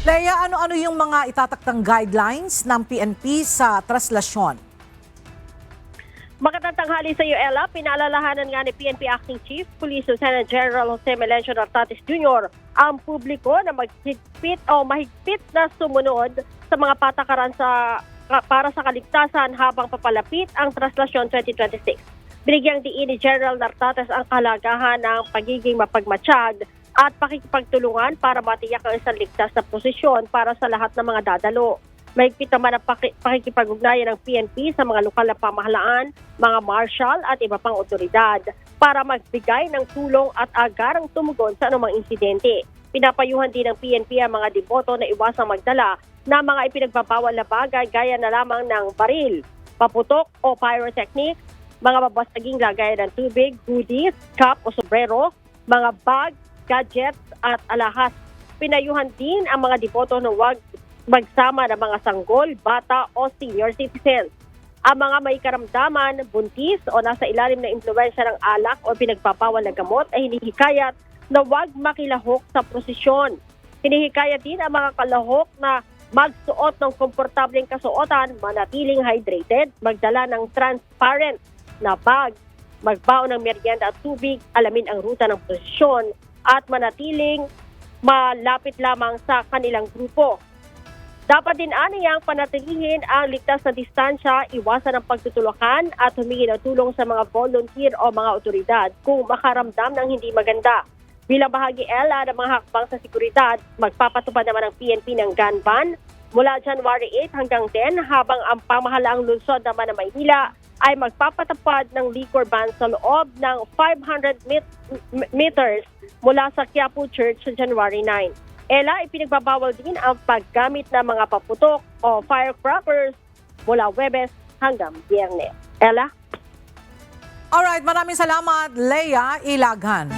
Leia, ano-ano yung mga itataktang guidelines ng PNP sa traslasyon? Magandang tanghali sa iyo, Ella. Pinaalalahanan nga ni PNP Acting Chief Police Lieutenant General Jose Melencio Nartates Jr. ang publiko na mahigpit na sumunod sa mga patakaran para sa kaligtasan habang papalapit ang Traslasyon 2026. Binigyang diin ni General Nartates ang kahalagahan ng pagiging mapagmatsyag at pakikipagtulungan para matiyak ang isang ligtas na posisyon para sa lahat ng mga dadalo. Mahigpit naman ang pakikipag-ugnayan ng PNP sa mga lokal na pamahalaan, mga marshal at iba pang otoridad para magbigay ng tulong at agarang tumugon sa anumang insidente. Pinapayuhan din ng PNP ang mga deboto na iwasang magdala ng mga ipinagbabawal na bagay gaya na lamang ng baril, paputok o pyrotechnics, mga babasaging lagayan ng tubig, hoodies, cap o sombrero, mga bag, gadgets at alahas. Pinayuhan din ang mga deboto na huwag magsama ng mga sanggol, bata o senior citizens. Ang mga may karamdaman, buntis o nasa ilalim ng impluwensya ng alak o pinagpapawal na gamot ay hinihikayat na huwag makilahok sa prosesyon. Hinihikayat din ang mga kalahok na magsuot ng komportableng kasuotan, manatiling hydrated, magdala ng transparent na bag, magbaon ng merienda at tubig, alamin ang ruta ng prosesyon at manatiling malapit lamang sa kanilang grupo. Dapat din aniyang panatilihin ang ligtas na distansya, iwasan ang pagtutulakan at humingi ng tulong sa mga volunteer o mga otoridad kung makaramdam ng hindi maganda. Bilang bahagi, Ella, ng mga hakbang sa seguridad, magpapatupad naman ang PNP ng gun ban mula January 8 hanggang 10 habang ang pamahalaang lungsod naman ng Maynila ay magpapatupad ng liquor ban sa loob ng 500 meters mula sa Quiapo Church sa January 9. Ella, ipinagbabawal din ang paggamit ng mga paputok o firecrackers mula Huwebes hanggang Biyernes. Ella? Alright, maraming salamat, Leia Ilaghan.